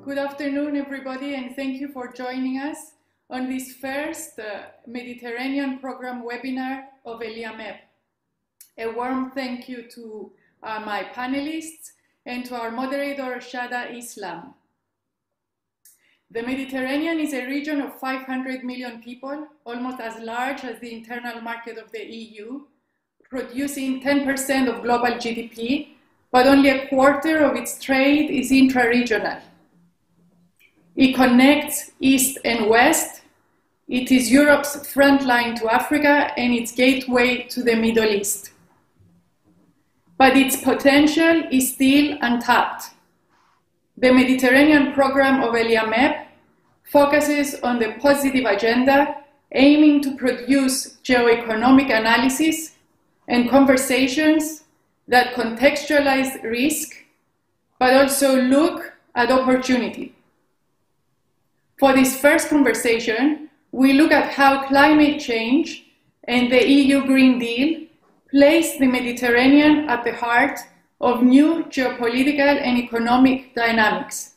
Good afternoon, everybody, and thank you for joining us on this first Mediterranean Program webinar of ELIAMEP. A warm thank you to my panelists and to our moderator, Shada Islam. The Mediterranean is a region of 500 million people, almost as large as the internal market of the EU, producing 10% of global GDP, but only a quarter of its trade is intra-regional. It connects East and West. It is Europe's front line to Africa and its gateway to the Middle East. But its potential is still untapped. The Mediterranean program of ELIAMEP focuses on the positive agenda, aiming to produce geoeconomic analysis and conversations that contextualize risk, but also look at opportunity. For this first conversation, we look at how climate change and the EU Green Deal place the Mediterranean at the heart of new geopolitical and economic dynamics.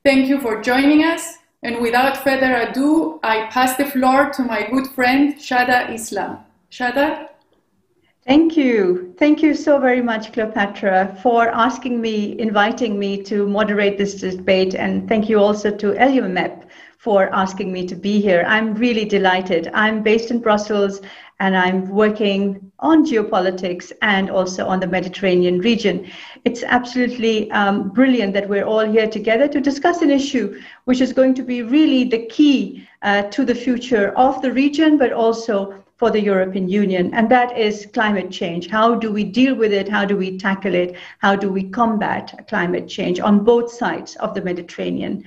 Thank you for joining us, and without further ado, I pass the floor to my good friend, Shada Islam. Shada? Thank you. Thank you so very much, Cleopatra, for inviting me to moderate this debate. And thank you also to ELIAMEP for asking me to be here. I'm really delighted. I'm based in Brussels and I'm working on geopolitics and also on the Mediterranean region. It's absolutely brilliant that we're all here together to discuss an issue which is going to be really the key to the future of the region, but also for the European Union, and that is climate change. How do we deal with it? How do we tackle it? How do we combat climate change on both sides of the Mediterranean?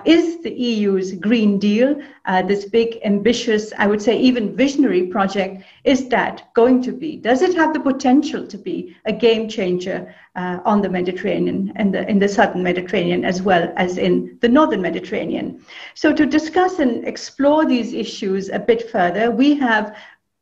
Is the EU's Green Deal, this big, ambitious, I would say even visionary project, is that going to be? Does it have the potential to be a game changer on the Mediterranean and in the southern Mediterranean as well as in the northern Mediterranean? So to discuss and explore these issues a bit further, we have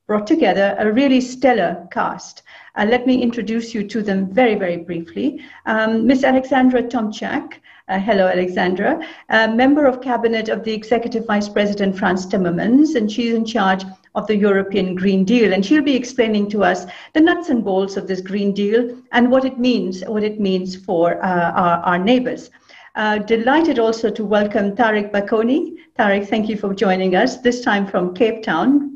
brought together a really stellar cast. Let me introduce you to them very, very briefly. Ms. Alexandra Tomczak. Hello, Alexandra, member of cabinet of the Executive Vice President Frans Timmermans, and she's in charge of the European Green Deal, and she'll be explaining to us the nuts and bolts of this Green Deal and what it means for our neighbors. Delighted also to welcome Tarek Bakoni. Tarek, thank you for joining us, this time from Cape Town,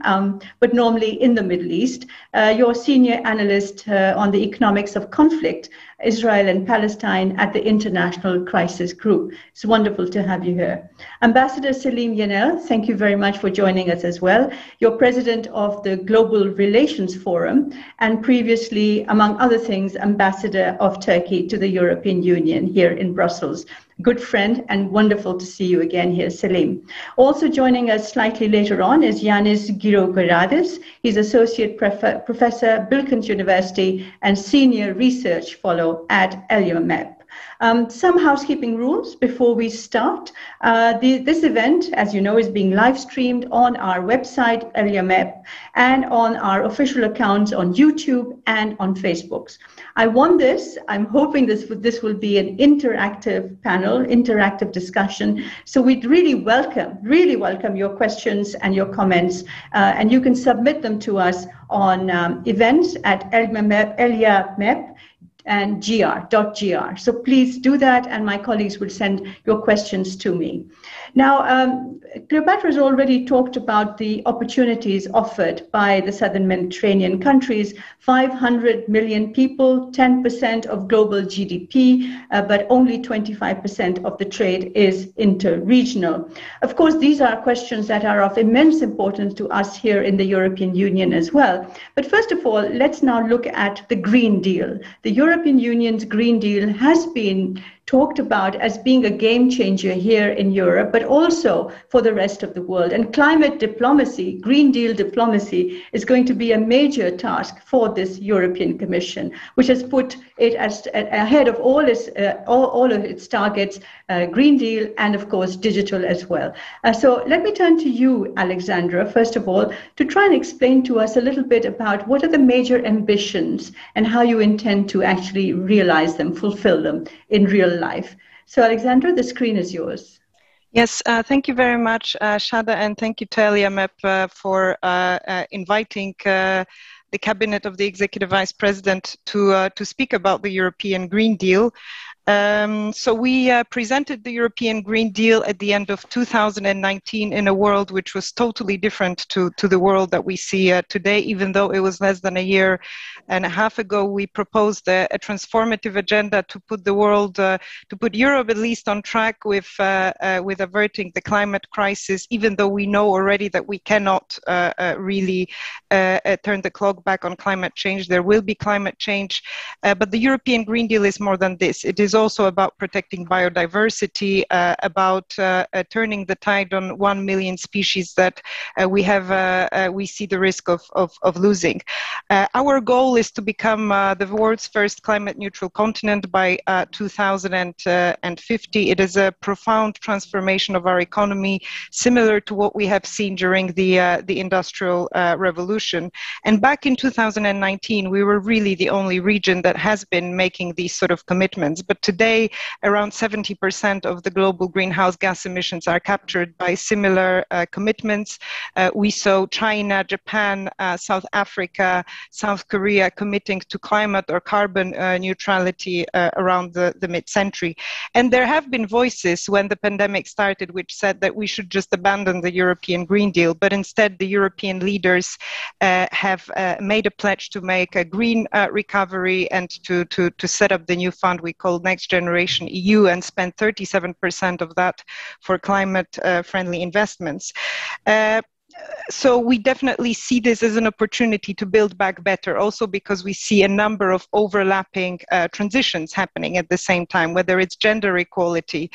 but normally in the Middle East. You're senior analyst on the economics of conflict, Israel and Palestine at the International Crisis Group. It's wonderful to have you here. Ambassador Selim Yenel, thank you very much for joining us as well. You're president of the Global Relations Forum and previously, among other things, ambassador of Turkey to the European Union here in Brussels. Good friend and wonderful to see you again here, Selim. Also joining us slightly later on is Yanis Girogaradis. He's Associate Professor, Bilkent University and Senior Research Fellow at ELIAMEP. Some housekeeping rules before we start. This event, as you know, is being live streamed on our website, ELIAMEP, and on our official accounts on YouTube and on Facebook. I'm hoping this will be an interactive panel, interactive discussion. So we'd really welcome your questions and your comments, and you can submit them to us on events at ELIAMEP and gr.gr. So please do that, and my colleagues will send your questions to me. Now, Cleopatra has already talked about the opportunities offered by the southern Mediterranean countries, 500 million people, 10% of global GDP, but only 25% of the trade is interregional. Of course, these are questions that are of immense importance to us here in the European Union as well. But first of all, let's now look at the Green Deal. The European Union's Green Deal has been talked about as being a game changer here in Europe, but also for the rest of the world. And climate diplomacy, Green Deal diplomacy, is going to be a major task for this European Commission, which has put it as ahead of all of its targets, Green Deal, and of course, digital as well. So let me turn to you, Alexandra, first of all, to try and explain to us a little bit about what are the major ambitions and how you intend to actually realize them, fulfill them in real life. So Alexandra, the screen is yours. Yes, thank you very much, Shada, and thank you to ELIAMEP for inviting the Cabinet of the Executive Vice President to speak about the European Green Deal. So we presented the European Green Deal at the end of 2019 in a world which was totally different to the world that we see today. Even though it was less than a year and a half ago, we proposed a transformative agenda to put the world, to put Europe at least on track with averting the climate crisis, even though we know already that we cannot really turn the clock back on climate change. There will be climate change, but the European Green Deal is more than this. It is also about protecting biodiversity, about turning the tide on 1 million species that we see the risk of losing. Our goal is to become the world's first climate neutral continent by 2050. It is a profound transformation of our economy, similar to what we have seen during the Industrial Revolution. And back in 2019, we were really the only region that has been making these sort of commitments. But today, around 70% of the global greenhouse gas emissions are captured by similar commitments. We saw China, Japan, South Africa, South Korea committing to climate or carbon neutrality around the mid-century. And there have been voices when the pandemic started which said that we should just abandon the European Green Deal, but instead the European leaders have made a pledge to make a green recovery and to set up the new fund we call Next Generation EU and spend 37% of that for climate friendly investments. So we definitely see this as an opportunity to build back better, also because we see a number of overlapping transitions happening at the same time, whether it's gender equality,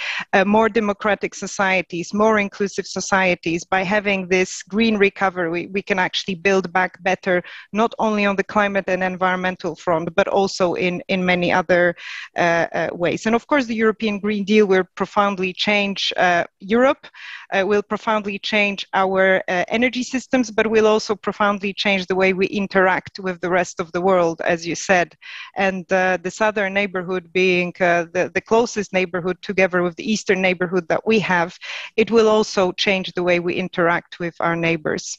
more democratic societies, more inclusive societies. By having this green recovery, we can actually build back better, not only on the climate and environmental front, but also in many other ways. And of course, the European Green Deal will profoundly change Europe, will profoundly change our energy systems, but will also profoundly change the way we interact with the rest of the world, as you said. And the southern neighborhood being the closest neighborhood together with the eastern neighborhood that we have, it will also change the way we interact with our neighbors.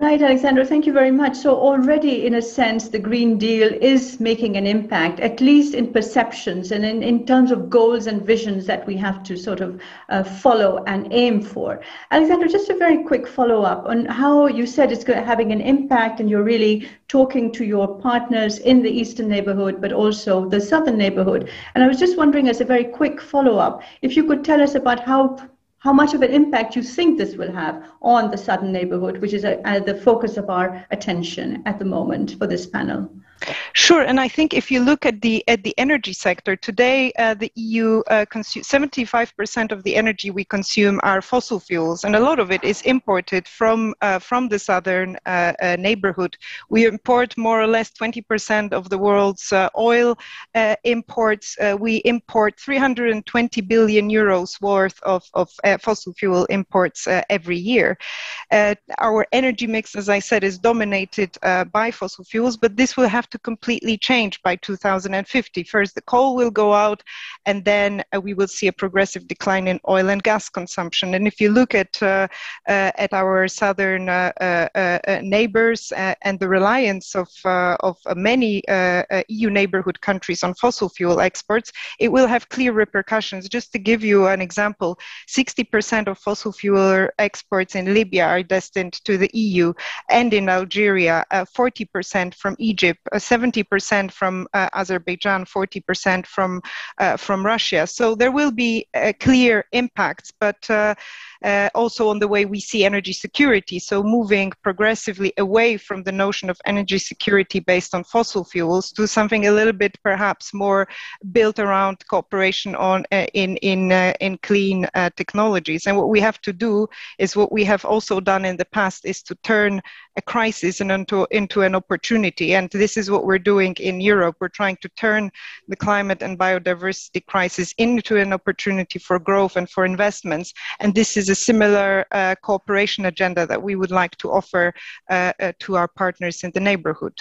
Right, Alexandra, thank you very much. So already, in a sense, the Green Deal is making an impact, at least in perceptions and in terms of goals and visions that we have to sort of follow and aim for. Alexandra, just a very quick follow-up on how you said it's having an impact, and you're really talking to your partners in the eastern neighborhood, but also the southern neighborhood. And I was just wondering, as a very quick follow-up, if you could tell us about how much of an impact you think this will have on the southern neighborhood, which is the focus of our attention at the moment for this panel. Sure, and I think if you look at the energy sector today, the EU consumes 75% of the energy we consume are fossil fuels, and a lot of it is imported from the southern neighborhood. We import more or less 20% of the world's oil imports. We import 320 billion euros worth of fossil fuel imports every year. Our energy mix, as I said, is dominated by fossil fuels, but this will have to completely change by 2050. First, the coal will go out, and then we will see a progressive decline in oil and gas consumption. And if you look at our southern neighbors and the reliance of many EU neighborhood countries on fossil fuel exports, it will have clear repercussions. Just to give you an example, 60% of fossil fuel exports in Libya are destined to the EU, and in Algeria, 40% from Egypt, 70% from Azerbaijan, 40% from Russia. So there will be clear impacts, but also on the way we see energy security. So moving progressively away from the notion of energy security based on fossil fuels to something a little bit perhaps more built around cooperation in clean technologies. And what we have to do is what we have also done in the past, is to turn a crisis into an opportunity. And this is what we're doing in Europe. We're trying to turn the climate and biodiversity crisis into an opportunity for growth and for investments. And this is a similar cooperation agenda that we would like to offer to our partners in the neighborhood.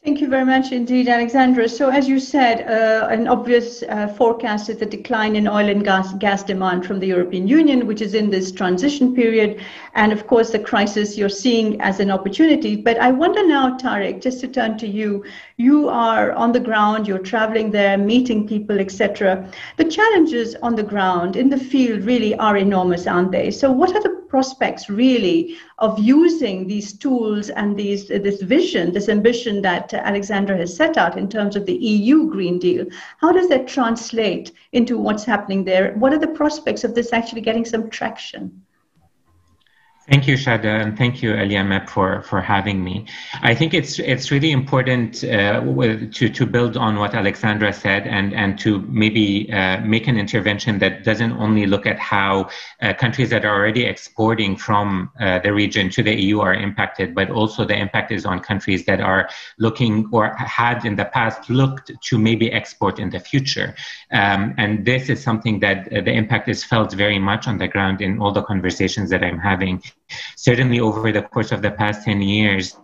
Thank you very much indeed, Alexandra. So as you said, an obvious forecast is the decline in oil and gas demand from the European Union, which is in this transition period. And of course, the crisis you're seeing as an opportunity. But I wonder now, Tariq, just to turn to you, you are on the ground, you're traveling there, meeting people, etc. The challenges on the ground in the field really are enormous, aren't they? So what are the prospects really of using these tools and this vision, this ambition that Alexandra has set out in terms of the EU Green Deal? How does that translate into what's happening there? What are the prospects of this actually getting some traction? Thank you, Shada, and thank you, Eliamep, for having me. I think it's really important to build on what Alexandra said and to maybe make an intervention that doesn't only look at how countries that are already exporting from the region to the EU are impacted, but also the impact is on countries that are looking or had in the past looked to maybe export in the future. And this is something that the impact is felt very much on the ground in all the conversations that I'm having. Certainly over the course of the past 10 years,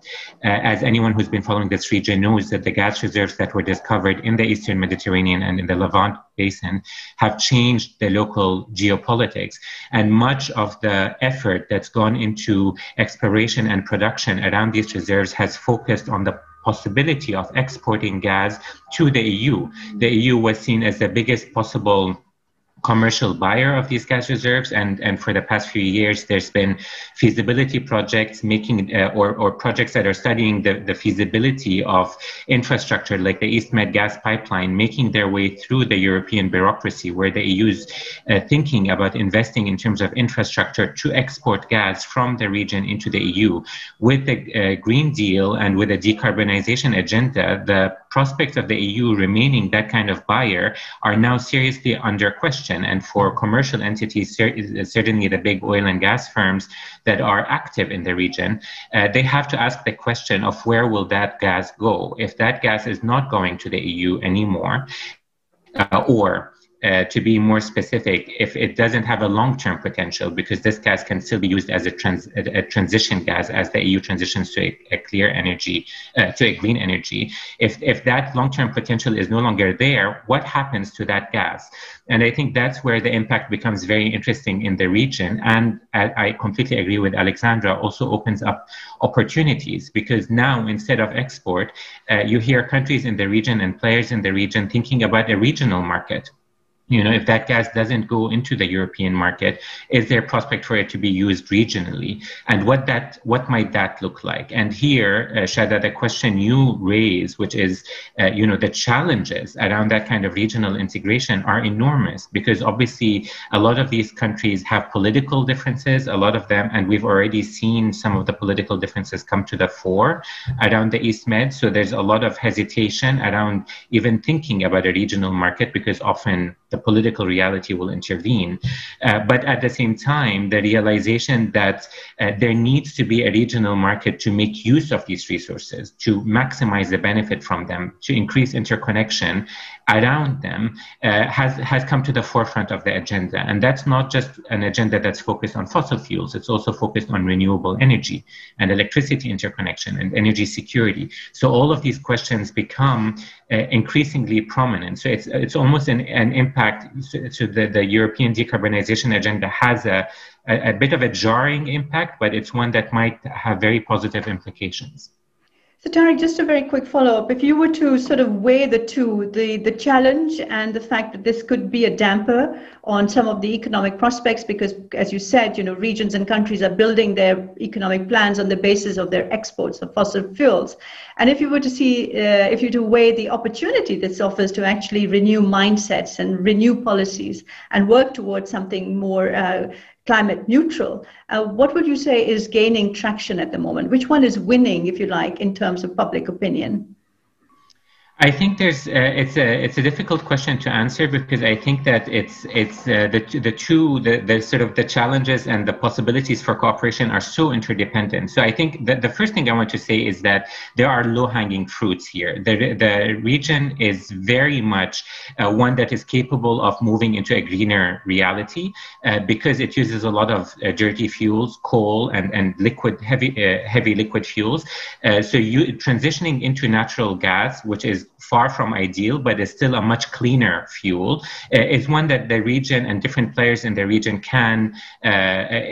as anyone who's been following this region knows, that the gas reserves that were discovered in the Eastern Mediterranean and in the Levant Basin have changed the local geopolitics. And much of the effort that's gone into exploration and production around these reserves has focused on the possibility of exporting gas to the EU. The EU was seen as the biggest possible commercial buyer of these gas reserves, and for the past few years there's been feasibility projects making or projects that are studying the feasibility of infrastructure like the East Med gas pipeline making their way through the European bureaucracy, where the EU's thinking about investing in terms of infrastructure to export gas from the region into the EU. With the Green Deal and with the decarbonization agenda, the prospects of the EU remaining that kind of buyer are now seriously under question. And for commercial entities, certainly the big oil and gas firms that are active in the region, they have to ask the question of where will that gas go? If that gas is not going to the EU anymore, or to be more specific, if it doesn't have a long-term potential, because this gas can still be used as a transition gas as the EU transitions to a clear energy, to a green energy. If that long-term potential is no longer there, what happens to that gas? And I think that's where the impact becomes very interesting in the region. And I completely agree with Alexandra, also opens up opportunities, because now instead of export, you hear countries in the region and players in the region thinking about a regional market. You know, if that gas doesn't go into the European market, is there a prospect for it to be used regionally? And what might that look like? And here, Shada, the question you raise, which is, the challenges around that kind of regional integration are enormous, because obviously a lot of these countries have political differences, a lot of them, and we've already seen some of the political differences come to the fore around the East Med. So there's a lot of hesitation around even thinking about a regional market, because often the political reality will intervene. But at the same time, the realization that there needs to be a regional market to make use of these resources, to maximize the benefit from them, to increase interconnection around them, has come to the forefront of the agenda. And that's not just an agenda that's focused on fossil fuels, it's also focused on renewable energy and electricity interconnection and energy security. So all of these questions become increasingly prominent. So it's almost an impact. So the European decarbonization agenda has a bit of a jarring impact, but it's one that might have very positive implications. So Tariq, just a very quick follow-up. If you were to sort of weigh the two, the challenge and the fact that this could be a damper on some of the economic prospects, because as you said, regions and countries are building their economic plans on the basis of their exports of fossil fuels. And if you were to see, if you were to weigh the opportunity this offers to actually renew mindsets and renew policies and work towards something more climate neutral, what would you say is gaining traction at the moment? Which one is winning, if you like, in terms of public opinion? I think it's a difficult question to answer because I think that it's the sort of the challenges and the possibilities for cooperation are so interdependent. So I think that the first thing I want to say is that there are low-hanging fruits here. The region is very much one that is capable of moving into a greener reality because it uses a lot of dirty fuels, coal and heavy liquid fuels. So you transitioning into natural gas, which is far from ideal, but is still a much cleaner fuel, is one that the region and different players in the region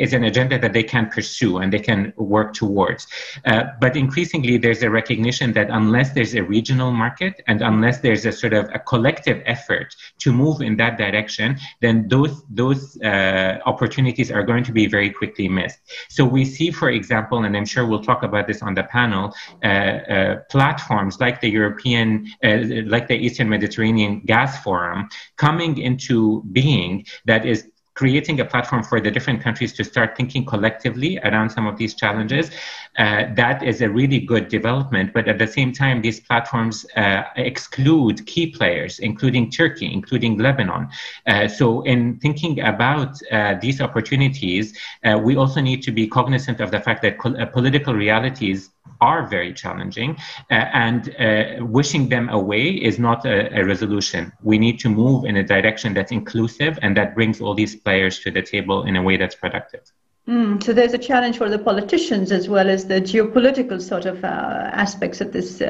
is an agenda that they can pursue and they can work towards. But increasingly, there's a recognition that unless there's a regional market and unless there's a sort of a collective effort to move in that direction, then those opportunities are going to be very quickly missed. So we see, for example, and I'm sure we'll talk about this on the panel, platforms like the like the Eastern Mediterranean Gas Forum coming into being that is creating a platform for the different countries to start thinking collectively around some of these challenges. That is a really good development, but at the same time, these platforms exclude key players, including Turkey, including Lebanon. So in thinking about these opportunities, we also need to be cognizant of the fact that political realities are very challenging, and wishing them away is not a resolution. We need to move in a direction that's inclusive and that brings all these players to the table in a way that's productive. So there's a challenge for the politicians as well as the geopolitical sort of aspects of this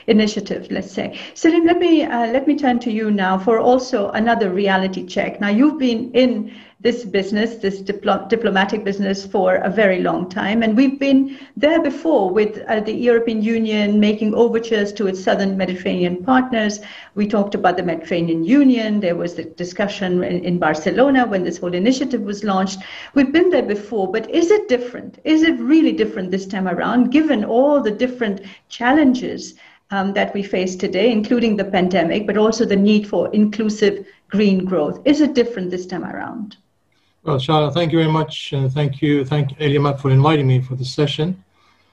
initiative, let's say. Selim, let me turn to you now for also another reality check. Now, you've been in this business, this diplomatic business, for a very long time, and we've been there before with the European Union making overtures to its southern Mediterranean partners. We talked about the Mediterranean Union. There was the discussion in Barcelona when this whole initiative was launched. We've been there before, but is it different? Is it really different this time around, given all the different challenges that we face today, including the pandemic, but also the need for inclusive green growth? Is it different this time around? Well, Shara, thank you very much. And thank you, Eliamat, for inviting me for this session.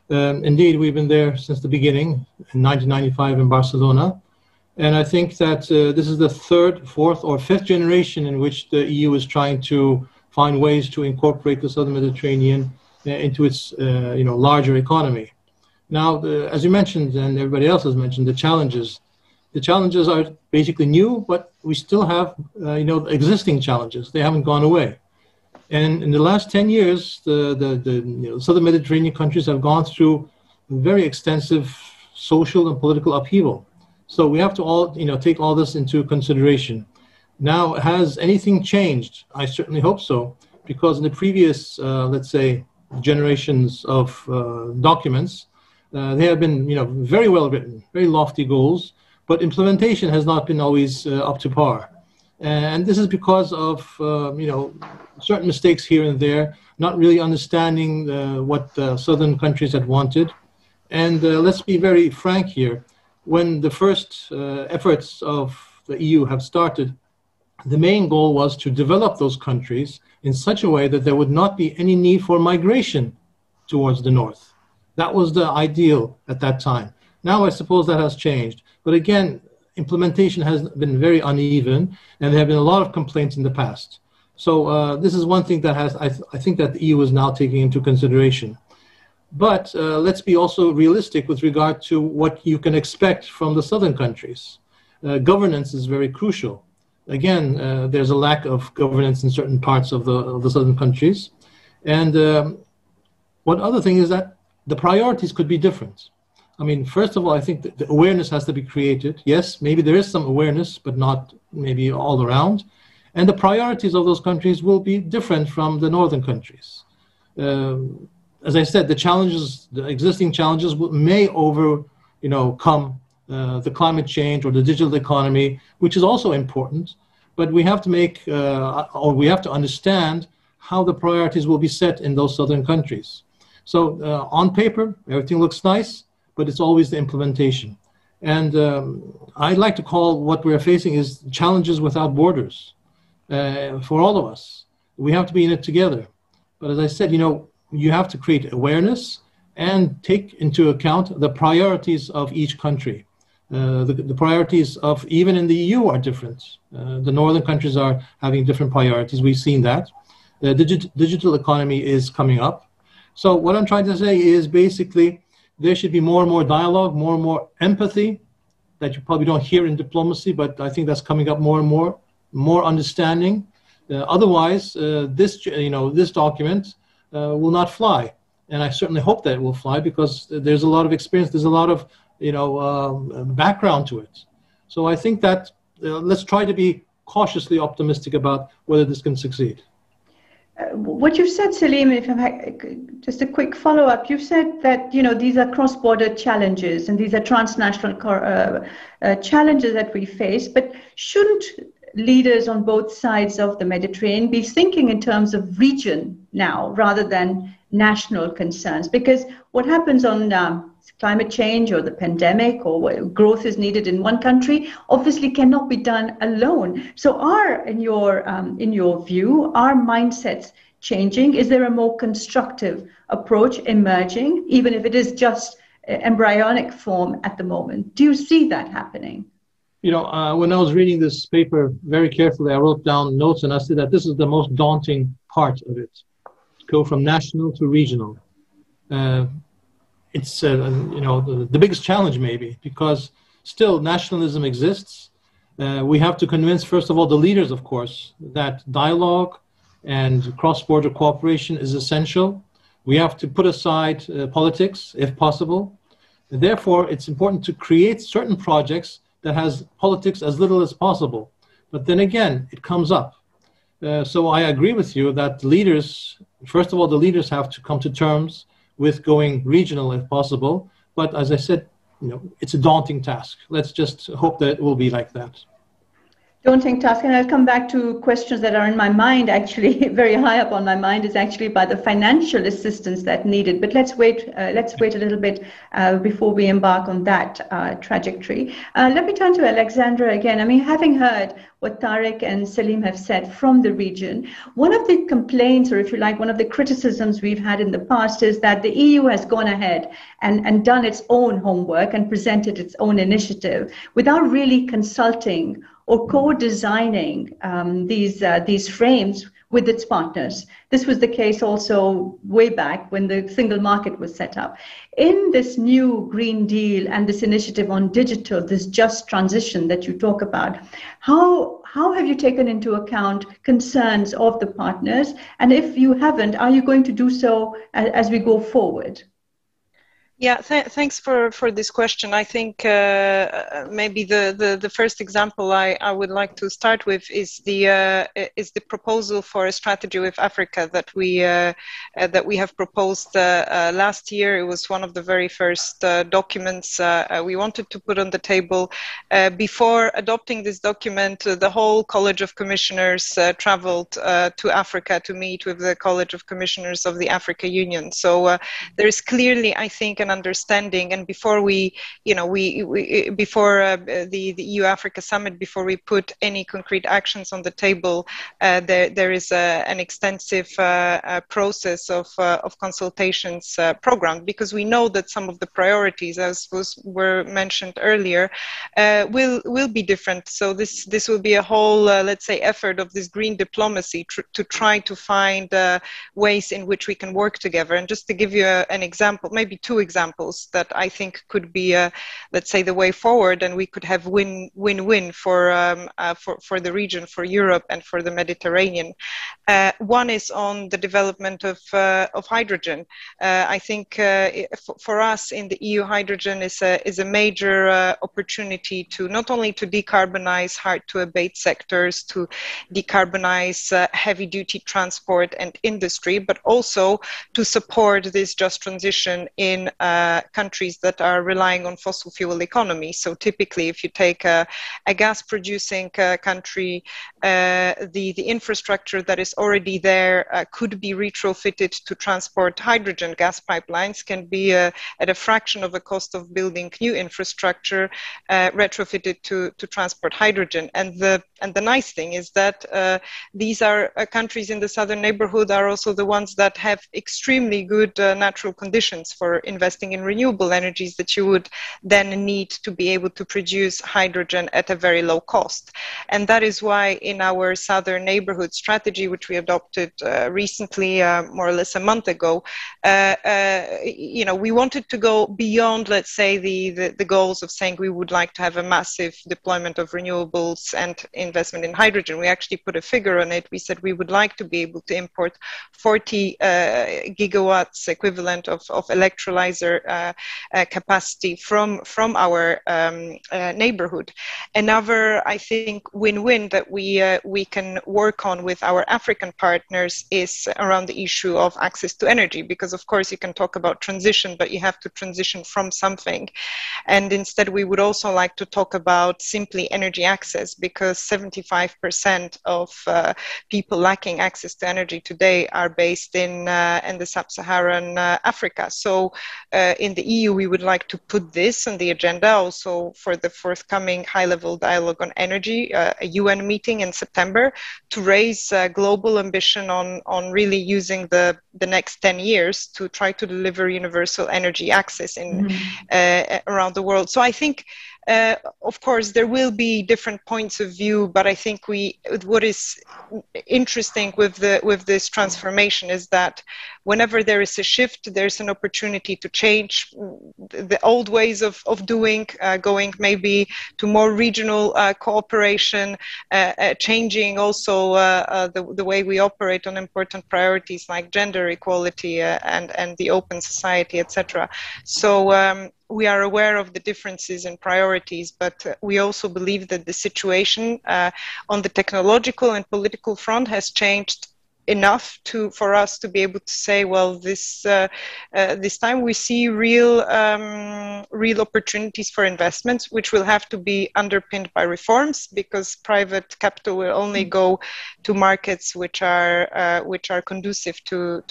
Indeed, we've been there since the beginning, in 1995 in Barcelona. And I think that this is the third, fourth, or fifth generation in which the EU is trying to find ways to incorporate the Southern Mediterranean into its larger economy. Now, as you mentioned, and everybody else has mentioned, the challenges are basically new, but we still have existing challenges. They haven't gone away. And in the last 10 years, the Southern Mediterranean countries have gone through very extensive social and political upheaval. So we have to take all this into consideration. Now, has anything changed? I certainly hope so, because in the previous, let's say, generations of documents, they have been, very well written, very lofty goals, but implementation has not been always up to par. And this is because of, certain mistakes here and there, not really understanding what the southern countries had wanted. And let's be very frank here. When the first efforts of the EU have started, the main goal was to develop those countries in such a way that there would not be any need for migration towards the north. That was the ideal at that time. Now I suppose that has changed. But again, implementation has been very uneven, and there have been a lot of complaints in the past. So this is one thing that I think that the EU is now taking into consideration. But let's be also realistic with regard to what you can expect from the southern countries. Governance is very crucial. Again, there's a lack of governance in certain parts of the southern countries. And one other thing is that the priorities could be different. I mean, first of all, I think that the awareness has to be created. Yes, maybe there is some awareness, but not maybe all around. And the priorities of those countries will be different from the northern countries. As I said, the existing challenges may come the climate change or the digital economy, which is also important. But we have to we have to understand how the priorities will be set in those southern countries. So on paper, everything looks nice, but it's always the implementation. And I'd like to call what we're facing is challenges without borders for all of us. We have to be in it together. But as I said, you have to create awareness and take into account the priorities of each country. The priorities of even in the EU are different. The northern countries are having different priorities. We've seen that. The digital economy is coming up. So what I'm trying to say is basically there should be more and more dialogue, more and more empathy that you probably don't hear in diplomacy, but I think that's coming up more and more understanding. Otherwise, this document will not fly. And I certainly hope that it will fly because there's a lot of experience, there's a lot of background to it. So I think that let's try to be cautiously optimistic about whether this can succeed. What you said, Salim, if I just a quick follow-up, you said that these are cross-border challenges and these are transnational challenges that we face. But shouldn't leaders on both sides of the Mediterranean be thinking in terms of region now rather than national concerns? Because what happens on climate change or the pandemic or growth is needed in one country obviously cannot be done alone. So in your view, are mindsets changing? Is there a more constructive approach emerging, even if it is just embryonic form at the moment? Do you see that happening? When I was reading this paper very carefully, I wrote down notes and I said that this is the most daunting part of it. Go from national to regional. It's the biggest challenge maybe because still nationalism exists. We have to convince, first of all, the leaders, of course, that dialogue and cross-border cooperation is essential. We have to put aside politics, if possible. And therefore, it's important to create certain projects that has politics as little as possible. But then again, it comes up. So I agree with you that leaders, first of all, the leaders have to come to terms with going regional if possible. But as I said, it's a daunting task. Let's just hope that it will be like that. Daunting task, and I'll come back to questions that are in my mind, actually, very high up on my mind is actually about the financial assistance that needed. But let's wait a little bit before we embark on that trajectory. Let me turn to Alexandra again. I mean, having heard what Tariq and Salim have said from the region, one of the complaints, or if you like, one of the criticisms we've had in the past is that the EU has gone ahead and done its own homework and presented its own initiative without really consulting or co-designing these frames with its partners. This was the case also way back when the single market was set up. In this new Green Deal and this initiative on digital, this just transition that you talk about, how have you taken into account concerns of the partners? And if you haven't, are you going to do so as we go forward? Yeah, thanks for this question. I think maybe the first example I would like to start with is the proposal for a strategy with Africa that we have proposed last year. It was one of the very first documents we wanted to put on the table. Before adopting this document, the whole College of Commissioners traveled to Africa to meet with the College of Commissioners of the Africa Union. So there is clearly, I think, an understanding, and before before the EU-Africa summit, before we put any concrete actions on the table, there is an extensive process of consultations programmed, because we know that some of the priorities, as were mentioned earlier, will be different. So this will be a whole, let's say, effort of this green diplomacy to try to find ways in which we can work together. And just to give you an example, maybe two examples that I think could be, let's say, the way forward, and we could have win-win for the region, for Europe, and for the Mediterranean. One is on the development of hydrogen. I think for us in the EU, hydrogen is a major opportunity to not only to decarbonize hard-to-abate sectors, to decarbonize heavy-duty transport and industry, but also to support this just transition in countries that are relying on fossil fuel economy. So typically, if you take a gas-producing country, the infrastructure that is already there could be retrofitted to transport hydrogen. Gas pipelines can be at a fraction of the cost of building new infrastructure, retrofitted to transport hydrogen. And the nice thing is that these are countries in the southern neighborhood are also the ones that have extremely good natural conditions for investing investing in renewable energies that you would then need to be able to produce hydrogen at a very low cost. And that is why in our Southern Neighborhood strategy, which we adopted recently, more or less a month ago, we wanted to go beyond, let's say, the goals of saying we would like to have a massive deployment of renewables and investment in hydrogen. We actually put a figure on it. We said we would like to be able to import 40 gigawatts equivalent of electrolyzer capacity from our neighborhood. Another, I think, win-win that we can work on with our African partners is around the issue of access to energy, because of course you can talk about transition, but you have to transition from something. And instead we would also like to talk about simply energy access, because 75% of people lacking access to energy today are based in the sub-Saharan Africa. So in the EU we would like to put this on the agenda also for the forthcoming high-level dialogue on energy, a UN meeting in September, to raise global ambition on really using the next 10 years to try to deliver universal energy access in around the world. So I think, of course, there will be different points of view, but I think what is interesting with this transformation is that whenever there is a shift, there's an opportunity to change the old ways of doing, going maybe to more regional cooperation, changing also the way we operate on important priorities like gender equality and the open society, etc. So we are aware of the differences in priorities, but we also believe that the situation on the technological and political front has changed enough for us to be able to say, well, this time we see real opportunities for investments, which will have to be underpinned by reforms, because private capital will only go to markets which are conducive to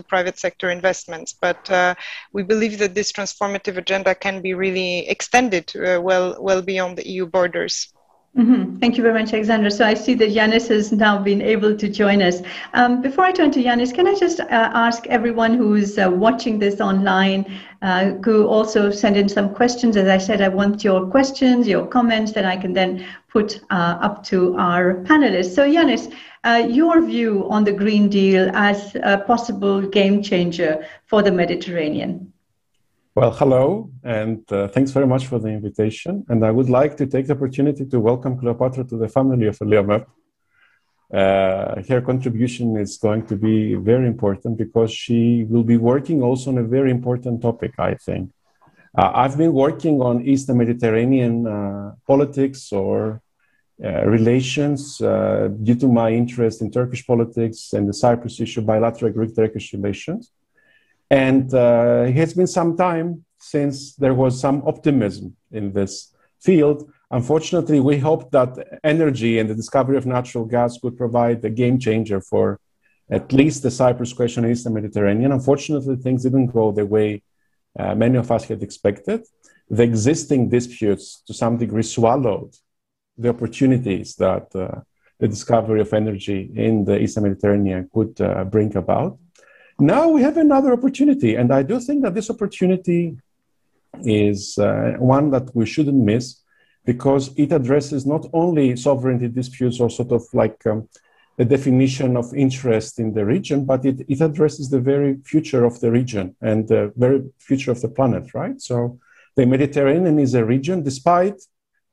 private sector investments. But we believe that this transformative agenda can be really extended well beyond the EU borders. Thank you very much, Alexandra. So I see that Yanis has now been able to join us. Before I turn to Yanis, can I just ask everyone who's watching this online to also send in some questions? As I said, I want your questions, your comments that I can then put up to our panelists. So Yanis, your view on the Green Deal as a possible game changer for the Mediterranean. Well, hello, and thanks very much for the invitation. And I would like to take the opportunity to welcome Cleopatra to the family of ELIAMEP. Her contribution is going to be very important because she will be working also on a very important topic, I think. I've been working on Eastern Mediterranean politics or relations due to my interest in Turkish politics and the Cyprus issue, bilateral Greek-Turkish relations. And it has been some time since there was some optimism in this field. Unfortunately, we hoped that energy and the discovery of natural gas could provide a game changer for at least the Cyprus question in Eastern Mediterranean. Unfortunately, things didn't go the way many of us had expected. The existing disputes, to some degree, swallowed the opportunities that the discovery of energy in the Eastern Mediterranean could bring about. Now we have another opportunity, and I do think that this opportunity is one that we shouldn't miss, because it addresses not only sovereignty disputes or sort of like the definition of interest in the region, but it addresses the very future of the region and the very future of the planet, right? So the Mediterranean is a region, despite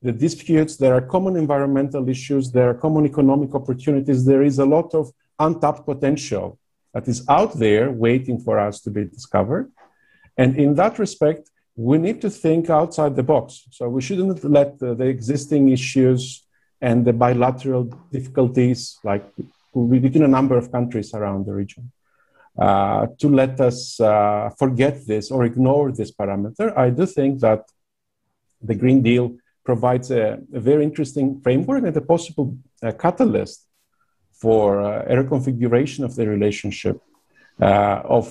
the disputes, there are common environmental issues, there are common economic opportunities, there is a lot of untapped potential that is out there waiting for us to be discovered. And in that respect, we need to think outside the box. So we shouldn't let the existing issues and the bilateral difficulties, like between a number of countries around the region, to let us forget this or ignore this parameter. I do think that the Green Deal provides a very interesting framework and a possible catalyst for a reconfiguration of the relationship of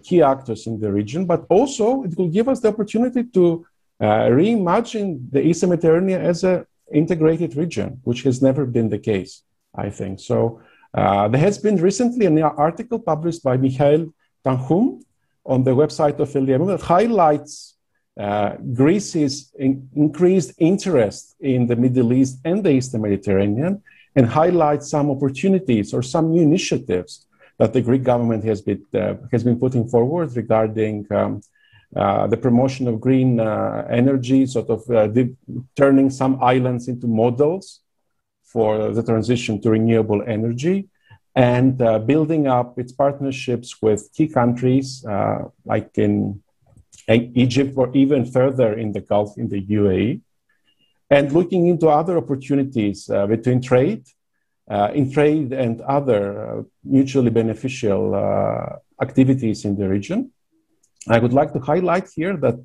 key actors in the region, but also it will give us the opportunity to reimagine the Eastern Mediterranean as an integrated region, which has never been the case, I think. So there has been recently an article published by Michael Tanhum, on the website of ELIAMEP that highlights Greece's increased interest in the Middle East and the Eastern Mediterranean, and highlights some opportunities or some new initiatives that the Greek government has been putting forward regarding the promotion of green energy, sort of turning some islands into models for the transition to renewable energy, and building up its partnerships with key countries like in Egypt or even further in the Gulf, in the UAE, and looking into other opportunities between trade and other mutually beneficial activities in the region. I would like to highlight here that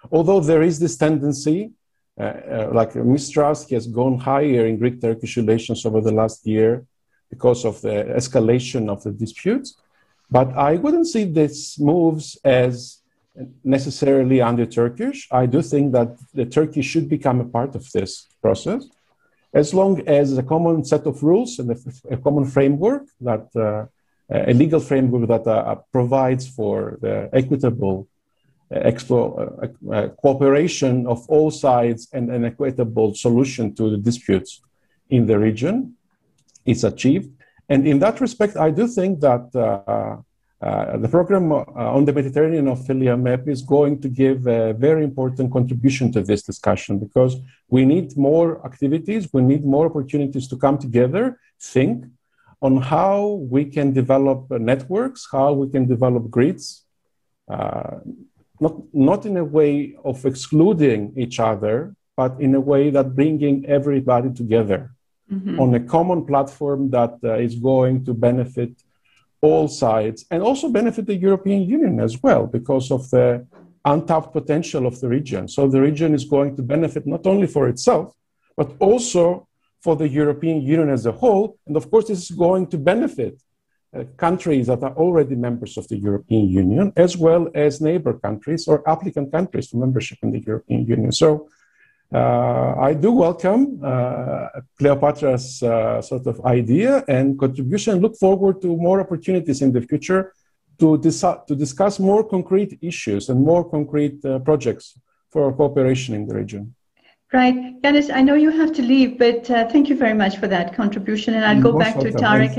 although there is this tendency, like mistrust has gone higher in Greek-Turkish relations over the last year because of the escalation of the disputes, but I wouldn't see these moves as necessarily anti-Turkish. I do think that the Turkey should become a part of this process, as long as a common set of rules and a common framework that a legal framework that provides for the equitable cooperation of all sides and an equitable solution to the disputes in the region is achieved. And in that respect, I do think that the program on the Mediterranean of ELIAMEP is going to give a very important contribution to this discussion, because we need more activities, we need more opportunities to come together, think on how we can develop networks, how we can develop grids, not in a way of excluding each other, but in a way that bringing everybody together on a common platform that is going to benefit all sides and also benefit the European Union as well, because of the untapped potential of the region. So the region is going to benefit not only for itself, but also for the European Union as a whole. And of course, this is going to benefit countries that are already members of the European Union, as well as neighbor countries or applicant countries for membership in the European Union. So I do welcome Cleopatra's sort of idea and contribution. Look forward to more opportunities in the future to discuss more concrete issues and more concrete projects for cooperation in the region. Right. Yanis, I know you have to leave, but thank you very much for that contribution. And I'll go back to Tarek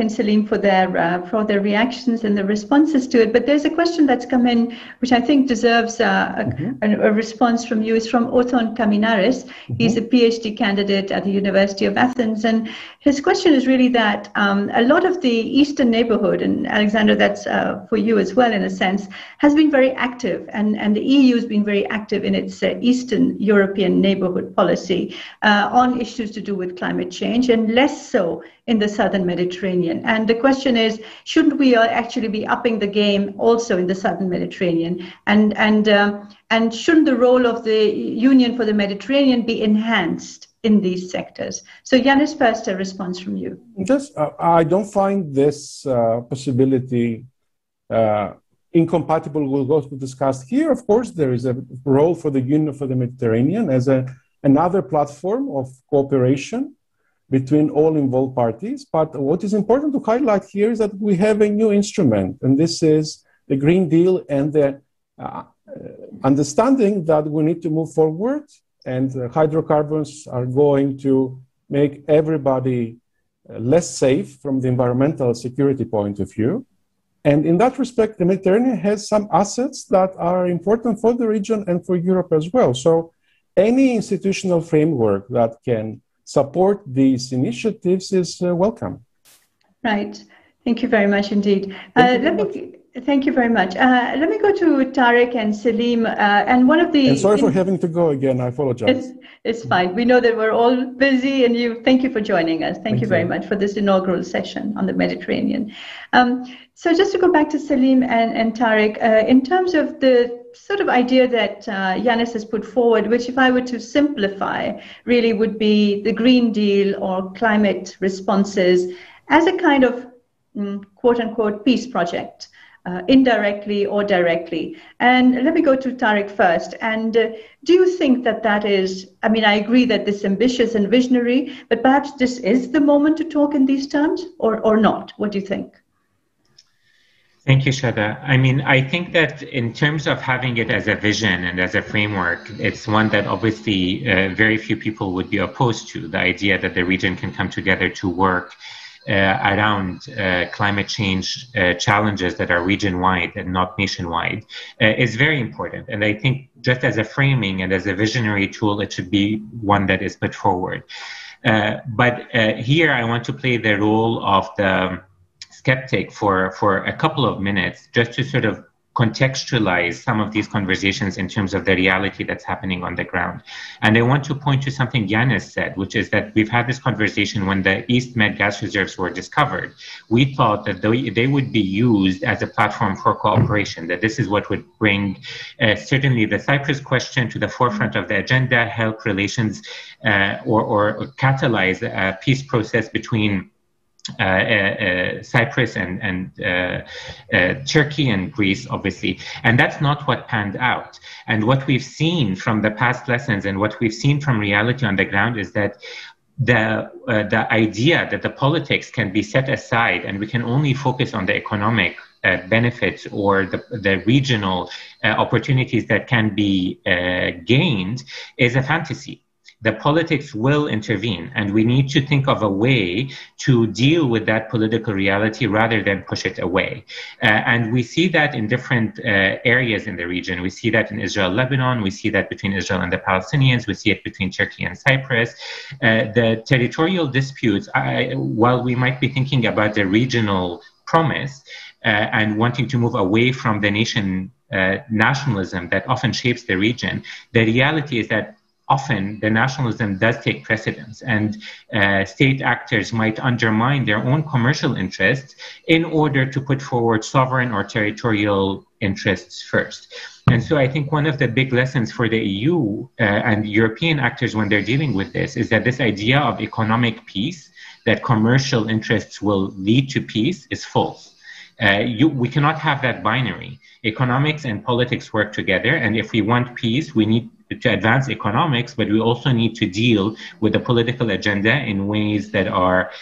and Salim for their reactions and the responses to it. But there's a question that's come in, which I think deserves a response from you. It's from Othon Kaminaris. He's a PhD candidate at the University of Athens. And his question is really that a lot of the Eastern neighborhood, and Alexander, that's for you as well in a sense, has been very active. And the EU has been very active in its Eastern European neighborhood policy on issues to do with climate change, and less so in the Southern Mediterranean. And the question is, shouldn't we actually be upping the game also in the Southern Mediterranean? And shouldn't the role of the Union for the Mediterranean be enhanced in these sectors? So Yanis, first a response from you. Yes, I don't find this possibility incompatible with what we discussed here. Of course, there is a role for the Union for the Mediterranean as another platform of cooperation between all involved parties. But what is important to highlight here is that we have a new instrument, and this is the Green Deal and the understanding that we need to move forward, and hydrocarbons are going to make everybody less safe from the environmental security point of view. And in that respect, the Mediterranean has some assets that are important for the region and for Europe as well. So any institutional framework that can support these initiatives is welcome. Right. Thank you very much indeed. Thank you very much. Let me go to Tarek and Salim. And one of the... And sorry for having to go again. I apologize. It's fine. We know that we're all busy, and thank you for joining us. Thank you very much for this inaugural session on the Mediterranean. So just to go back to Salim and Tarek, in terms of the sort of idea that Yanis has put forward, which if I were to simplify, really would be the Green Deal or climate responses as a kind of quote unquote peace project. Indirectly or directly. And let me go to Tarek first. And do you think that is, I mean, I agree that this is ambitious and visionary, but perhaps this is the moment to talk in these terms or not? What do you think? Thank you, Shada. I mean, I think that in terms of having it as a vision and as a framework, it's one that obviously very few people would be opposed to. The idea that the region can come together to work around climate change challenges that are region-wide and not nationwide is very important. And I think just as a framing and as a visionary tool, it should be one that is put forward. But here I want to play the role of the skeptic for a couple of minutes, just to sort of contextualize some of these conversations in terms of the reality that's happening on the ground. And I want to point to something Yanis said, which is that we've had this conversation when the East Med gas reserves were discovered. We thought that they would be used as a platform for cooperation, that this is what would bring certainly the Cyprus question to the forefront of the agenda, help relations or catalyze a peace process between Cyprus and Turkey and Greece, obviously. And that's not what panned out. And what we've seen from the past lessons and what we've seen from reality on the ground is that the idea that the politics can be set aside and we can only focus on the economic benefits or the regional opportunities that can be gained is a fantasy. The politics will intervene, and we need to think of a way to deal with that political reality rather than push it away. And we see that in different areas in the region. We see that in Israel, Lebanon. We see that between Israel and the Palestinians. We see it between Turkey and Cyprus. The territorial disputes, while we might be thinking about the regional promise and wanting to move away from the nationalism that often shapes the region, the reality is that often the nationalism does take precedence, and state actors might undermine their own commercial interests in order to put forward sovereign or territorial interests first. And so I think one of the big lessons for the EU and European actors when they're dealing with this is that this idea of economic peace, that commercial interests will lead to peace, is false. We cannot have that binary. Economics and politics work together, and if we want peace, we need to advance economics, but we also need to deal with the political agenda in ways that are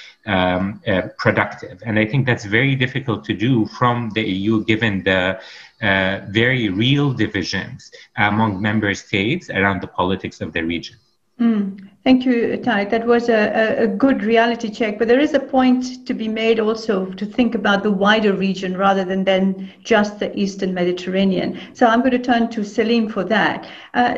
productive. And I think that's very difficult to do from the EU, given the very real divisions among member states around the politics of the region. Thank you, Tai. That was a good reality check, but there is a point to be made also to think about the wider region rather than just the Eastern Mediterranean. So I'm going to turn to Selim for that.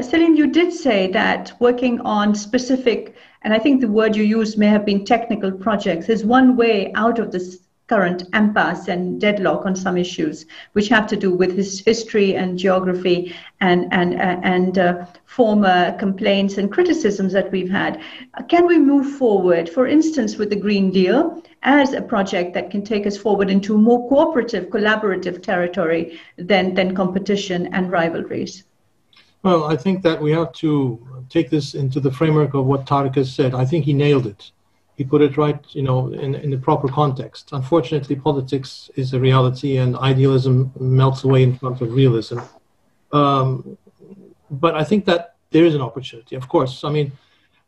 Selim, you did say that working on specific, and I think the word you used may have been technical projects, is one way out of this current impasse and deadlock on some issues, which have to do with his history and geography and former complaints and criticisms that we've had. Can we move forward, for instance, with the Green Deal as a project that can take us forward into more cooperative, collaborative territory than competition and rivalries? Well, I think that we have to take this into the framework of what Tariq has said. I think he nailed it. He put it right, in the proper context. Unfortunately, politics is a reality, and idealism melts away in front of realism. But I think that there is an opportunity, of course. I mean,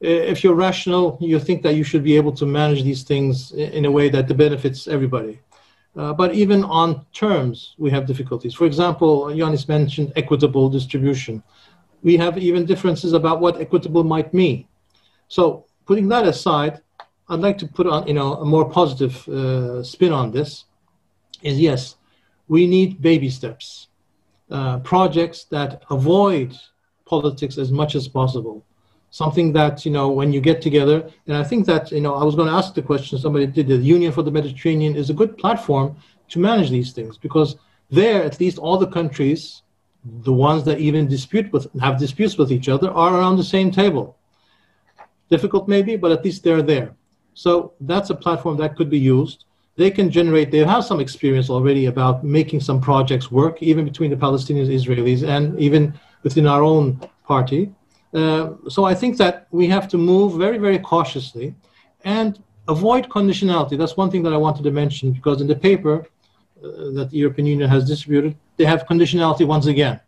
if you're rational, you think that you should be able to manage these things in a way that benefits everybody. But even on terms, we have difficulties. For example, Yanis mentioned equitable distribution. We have even differences about what equitable might mean. So putting that aside, I'd like to put on, a more positive spin on this. Is yes, we need baby steps, projects that avoid politics as much as possible. Something that when you get together, and I think that I was going to ask the question. Somebody did. The Union for the Mediterranean is a good platform to manage these things, because there, at least all the countries, the ones that even have disputes with each other, are around the same table. Difficult maybe, but at least they're there. So that's a platform that could be used. They have some experience already about making some projects work, even between the Palestinians, Israelis, and even within our own party. So I think that we have to move very, very cautiously and avoid conditionality. That's one thing that I wanted to mention, because in the paper that the European Union has distributed, they have conditionality once again.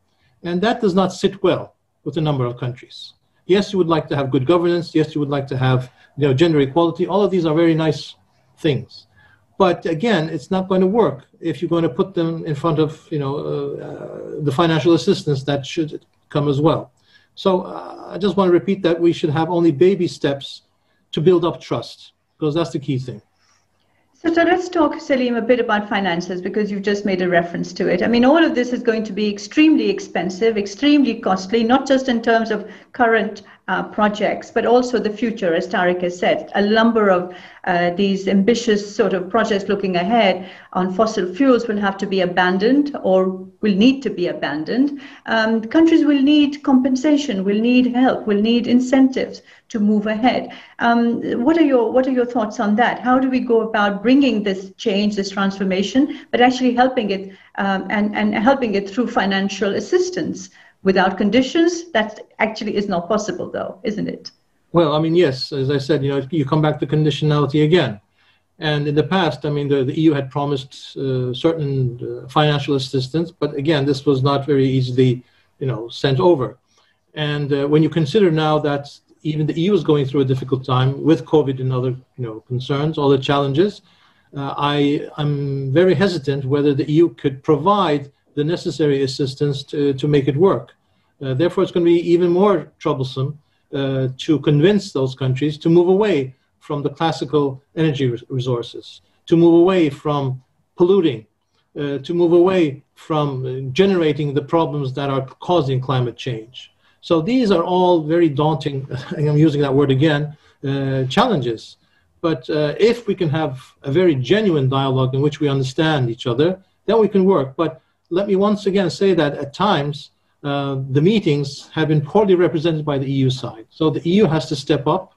And that does not sit well with a number of countries. Yes, you would like to have good governance. Yes, you would like to have gender equality. All of these are very nice things. But again, it's not going to work if you're going to put them in front of the financial assistance that should come as well. So I just want to repeat that we should have only baby steps to build up trust, because that's the key thing. So let's talk, Salim, a bit about finances, because you've just made a reference to it. I mean, all of this is going to be extremely expensive, extremely costly, not just in terms of current projects, but also the future, as Tariq has said. A number of these ambitious sort of projects looking ahead on fossil fuels will have to be abandoned or will need to be abandoned. Countries will need compensation, will need help, will need incentives to move ahead. What are your thoughts on that? How do we go about bringing this change, this transformation, but actually helping it and helping it through financial assistance? Without conditions, that actually is not possible, though, isn't it? Well, I mean, yes, as I said, you come back to conditionality again. And in the past, I mean, the EU had promised certain financial assistance, but again, this was not very easily, sent over. And when you consider now that even the EU is going through a difficult time with COVID and other, concerns, all the challenges, I'm very hesitant whether the EU could provide the necessary assistance to make it work. Therefore, it's going to be even more troublesome to convince those countries to move away from the classical energy resources, to move away from polluting, to move away from generating the problems that are causing climate change. So these are all very daunting, I'm using that word again, challenges. But if we can have a very genuine dialogue in which we understand each other, then we can work. But let me once again say that at times, the meetings have been poorly represented by the EU side. So the EU has to step up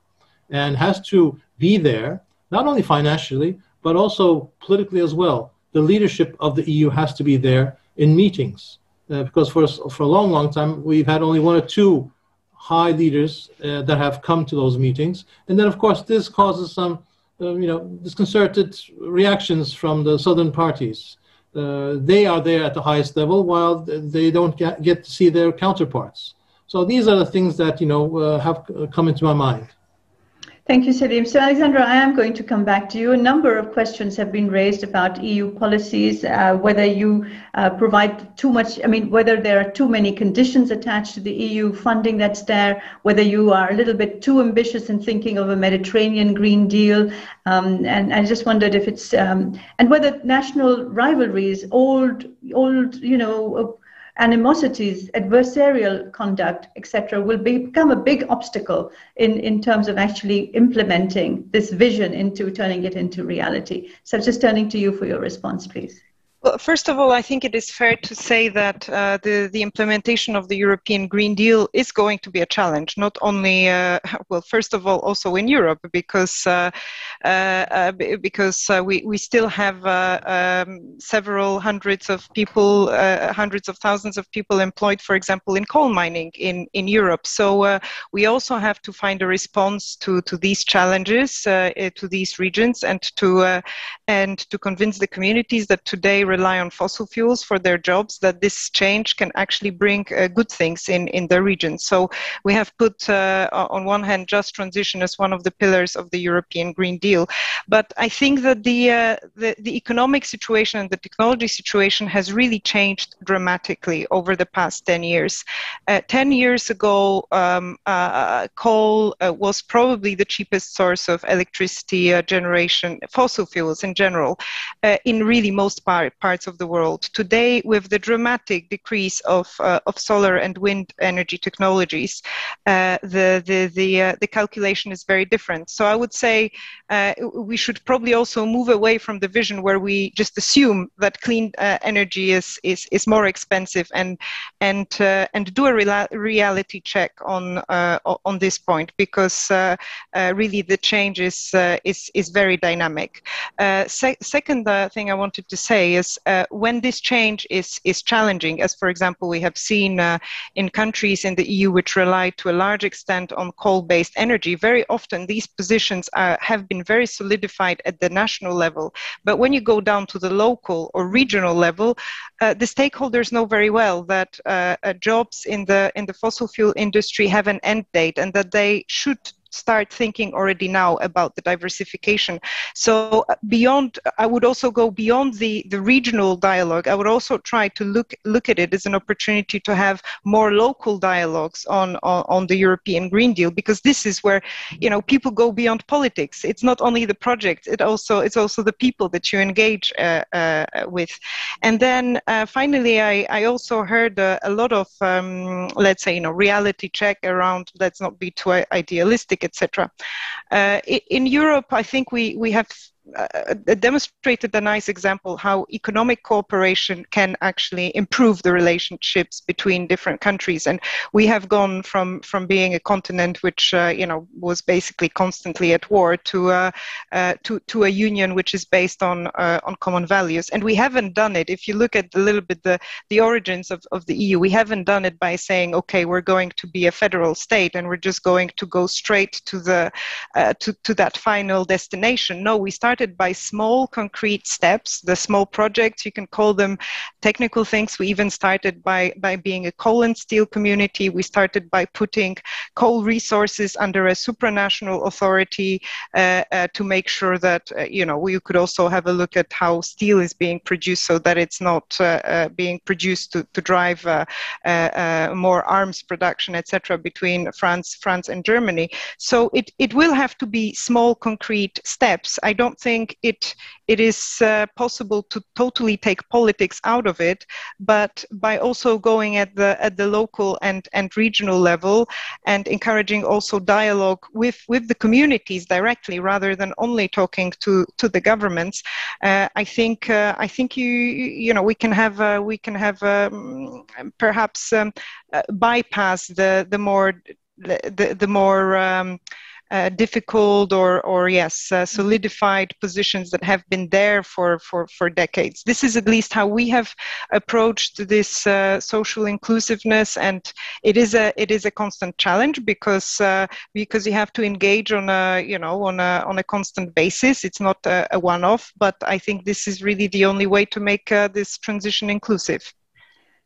and has to be there, not only financially, but also politically as well. The leadership of the EU has to be there in meetings. Because for a long, long time, we've had only one or two high leaders that have come to those meetings. And then, of course, this causes some, disconcerted reactions from the southern parties. They are there at the highest level while they don't get to see their counterparts. So these are the things that, have come into my mind. Thank you, Salim. So, Alexandra, I am going to come back to you. A number of questions have been raised about EU policies, whether you provide too much, whether there are too many conditions attached to the EU funding that's there, whether you are a little bit too ambitious in thinking of a Mediterranean Green Deal. And I just wondered if it's, and whether national rivalries, old, animosities, adversarial conduct, etc., will become a big obstacle in terms of actually implementing this vision into turning it into reality. So just turning to you for your response, please. Well, first of all, I think it is fair to say that the implementation of the European Green Deal is going to be a challenge, not only, first of all, also in Europe, because we still have several hundreds of people, hundreds of thousands of people employed, for example, in coal mining in Europe. So we also have to find a response to these challenges, to these regions, and to convince the communities that today rely on fossil fuels for their jobs, that this change can actually bring good things in their region. So we have put on one hand just transition as one of the pillars of the European Green Deal, but I think that the economic situation and the technology situation has really changed dramatically over the past 10 years. 10 years ago, coal was probably the cheapest source of electricity generation, fossil fuels in general, in really most parts of the world. Today, with the dramatic decrease of solar and wind energy technologies, the calculation is very different. So I would say we should probably also move away from the vision where we just assume that clean energy is more expensive and do a reality check on this point, because really the change is very dynamic. Second thing I wanted to say is when this change is challenging, as for example we have seen in countries in the EU which rely to a large extent on coal-based energy, very often these positions have been very solidified at the national level. But when you go down to the local or regional level, the stakeholders know very well that jobs in the fossil fuel industry have an end date, and that they should start thinking already now about the diversification. So I would also go beyond the regional dialogue. I would also try to look at it as an opportunity to have more local dialogues on the European Green Deal, because this is where, you know, people go beyond politics. It's not only the project, it's also the people that you engage with. And then finally, I also heard a lot of, let's say, you know, reality check around, let's not be too idealistic, etc. In Europe, I think we have demonstrated a nice example how economic cooperation can actually improve the relationships between different countries. And we have gone from being a continent which you know, was basically constantly at war to a union which is based on common values. And we haven't done it, if you look at a little bit the origins of the EU, we haven't done it by saying, okay, we're going to be a federal state and we're just going to go straight to the to that final destination. No, we started by small concrete steps, the small projects, you can call them technical things. We even started by being a coal and steel community. We started by putting coal resources under a supranational authority to make sure that, you know, we could also have a look at how steel is being produced so that it's not being produced to drive more arms production, etc., between France and Germany. So it will have to be small concrete steps. I don't think it is possible to totally take politics out of it, but by also going at the local and regional level and encouraging also dialogue with the communities directly rather than only talking to the governments, I think you know, we can have perhaps bypass the more difficult or yes, solidified positions that have been there for decades. This is at least how we have approached this social inclusiveness, and it is a constant challenge because you have to engage on a constant basis. It's not a one-off, but I think this is really the only way to make this transition inclusive.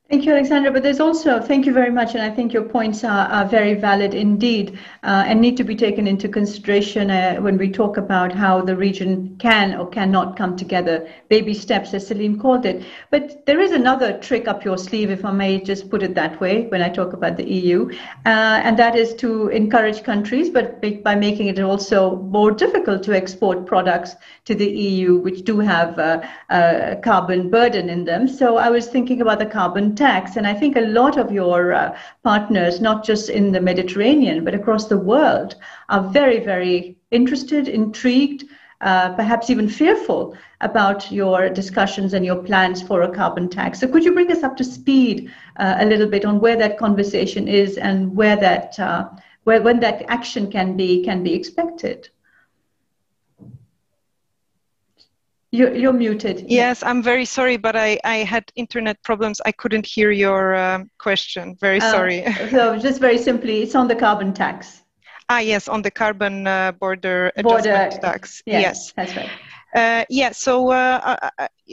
Thank you, Alexandra. But there's also, thank you very much. And I think your points are very valid indeed and need to be taken into consideration when we talk about how the region can or cannot come together. Baby steps, as Celine called it. But there is another trick up your sleeve, if I may just put it that way, when I talk about the EU. And that is to encourage countries, but by making it also more difficult to export products to the EU, which do have a carbon burden in them. So I was thinking about the carbon tax, and I think a lot of your partners, not just in the Mediterranean, but across the world, are very, very interested, intrigued, perhaps even fearful about your discussions and your plans for a carbon tax. So could you bring us up to speed a little bit on where that conversation is and where that, when that action can be expected? You're muted. Yes, I'm very sorry, but I had internet problems. I couldn't hear your question. Very sorry. So just very simply, it's on the carbon tax. Yes, on the carbon border adjustment tax. Yes, that's right. So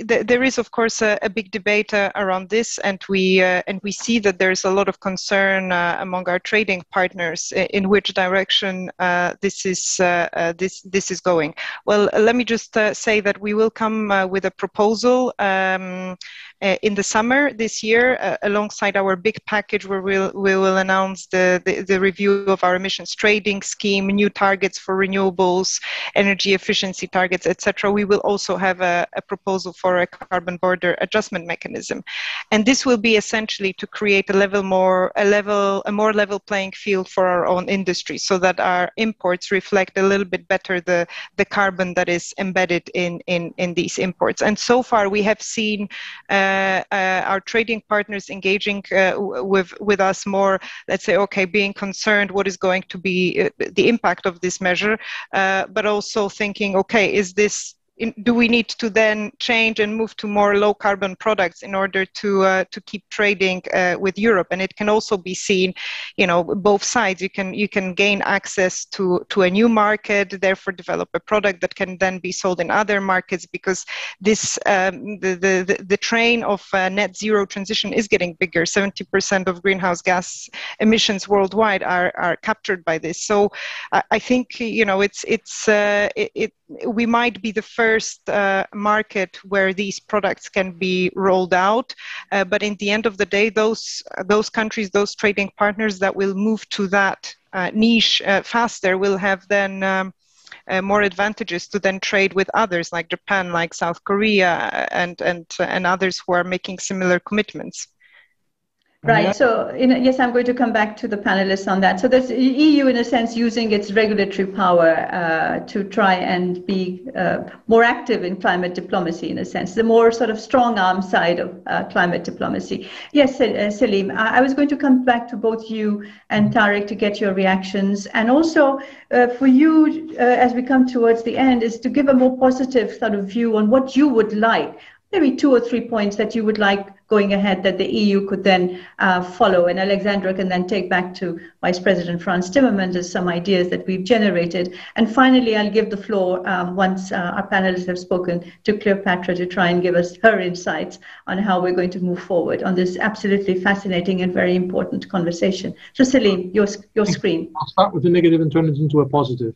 there is, of course, a big debate around this, and we see that there's a lot of concern among our trading partners in which direction this is going. Well, let me just say that we will come with a proposal in the summer this year, alongside our big package where we will announce the review of our emissions trading scheme, new targets for renewables, energy efficiency targets, etc. We will also have a proposal for a carbon border adjustment mechanism, and this will be essentially to create a more level playing field for our own industry, so that our imports reflect a little bit better the carbon that is embedded in these imports. And so far we have seen our trading partners engaging with us more, let's say, okay, being concerned what is going to be the impact of this measure, but also thinking, okay, is this do we need to then change and move to more low carbon products in order to keep trading with Europe? And it can also be seen, both sides. You can gain access to a new market, therefore develop a product that can then be sold in other markets, because this the train of net zero transition is getting bigger. 70% of greenhouse gas emissions worldwide are captured by this. So I think we might be the first market where these products can be rolled out, but in the end of the day, those countries, those trading partners that will move to that niche faster will have then more advantages to then trade with others like Japan, like South Korea, and others who are making similar commitments. Right. So, yes, I'm going to come back to the panelists on that. So there's EU, in a sense, using its regulatory power to try and be more active in climate diplomacy, in a sense, the more sort of strong arm side of climate diplomacy. Yes, Salim, I was going to come back to both you and Tariq to get your reactions. And also for you, as we come towards the end, is to give a more positive sort of view on what you would like. Maybe 2 or 3 points that you would like going ahead that the EU could then follow. And Alexandra can then take back to Vice President Frans Timmermans as some ideas that we've generated. And finally, I'll give the floor, once our panelists have spoken, to Cleopatra to try and give us her insights on how we're going to move forward on this absolutely fascinating and very important conversation. So Salim, your screen. I'll start with the negative and turn it into a positive.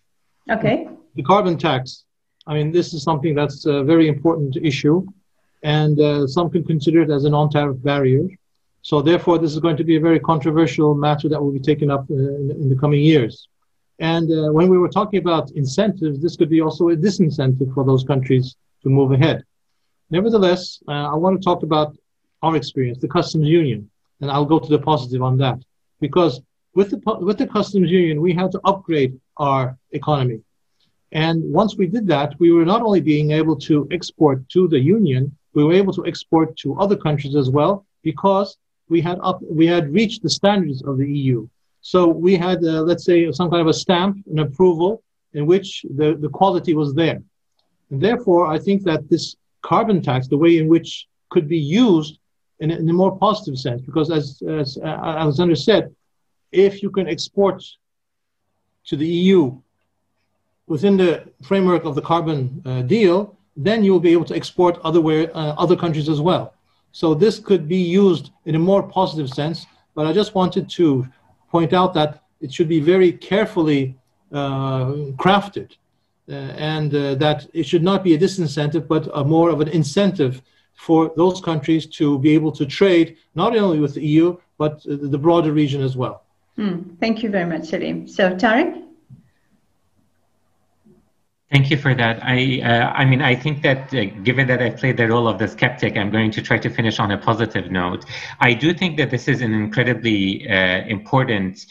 Okay. The carbon tax. I mean, this is something that's a very important issue. And some can consider it as a non-tariff barrier. So therefore, this is going to be a very controversial matter that will be taken up in the coming years. And when we were talking about incentives, this could be also a disincentive for those countries to move ahead. Nevertheless, I want to talk about our experience, the customs union, and I'll go to the positive on that. Because with the customs union, we had to upgrade our economy. And once we did that, we were not only being able to export to the union, we were able to export to other countries as well, because we had reached the standards of the EU. So we had, let's say, some kind of a stamp, an approval, in which the quality was there. And therefore, I think that this carbon tax, the way in which could be used in a more positive sense, because as Alexander said, if you can export to the EU within the framework of the carbon deal, then you will be able to export other countries as well. So this could be used in a more positive sense, but I just wanted to point out that it should be very carefully crafted and that it should not be a disincentive, but more of an incentive for those countries to be able to trade not only with the EU, but the broader region as well. Thank you very much, Salim. So Tariq? Thank you for that. I mean, I think that given that I played the role of the skeptic, I'm going to try to finish on a positive note. I do think that this is an incredibly important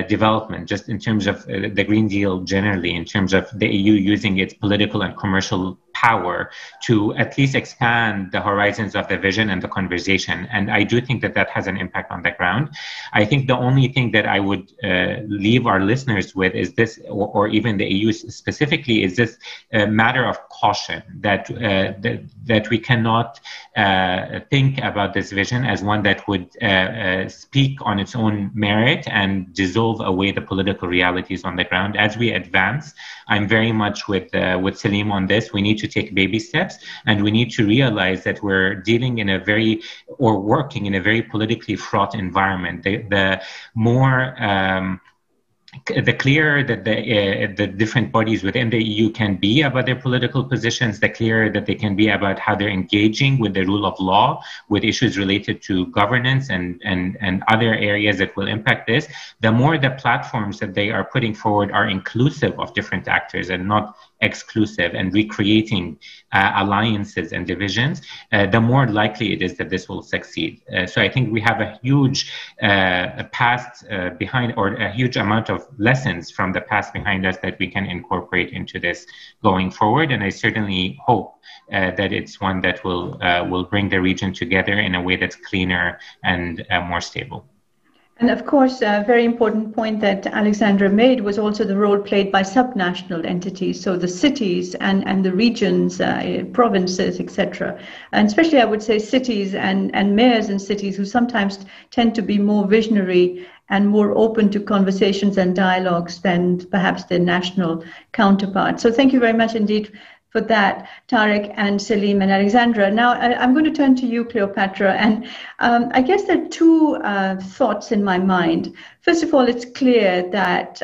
development, just in terms of the Green Deal generally, in terms of the EU using its political and commercial power to at least expand the horizons of the vision and the conversation. And I do think that that has an impact on the ground. I think the only thing that I would leave our listeners with is this, or even the EU specifically, is this matter of caution, that we cannot think about this vision as one that would speak on its own merit and dissolve away the political realities on the ground. As we advance, I'm very much with Salim on this. We need to take baby steps, and we need to realize that we're dealing in working in a very politically fraught environment. The more the clearer that the different bodies within the EU can be about their political positions, the clearer that they can be about how they're engaging with the rule of law, with issues related to governance and other areas that will impact this, the more the platforms that they are putting forward are inclusive of different actors and not exclusive, and recreating alliances and divisions, the more likely it is that this will succeed. So I think we have a huge past behind, or a huge amount of lessons from the past behind us that we can incorporate into this going forward. And I certainly hope that it's one that will bring the region together in a way that's cleaner and more stable. And of course, a very important point that Alexandra made was also the role played by subnational entities, so the cities and the regions, provinces, etc. And especially, I would say, cities and mayors in cities who sometimes tend to be more visionary and more open to conversations and dialogues than perhaps their national counterparts. So thank you very much indeed for that, Tarek and Selim and Alexandra. Now, I'm going to turn to you, Cleopatra, and I guess there are two thoughts in my mind. First of all, it's clear that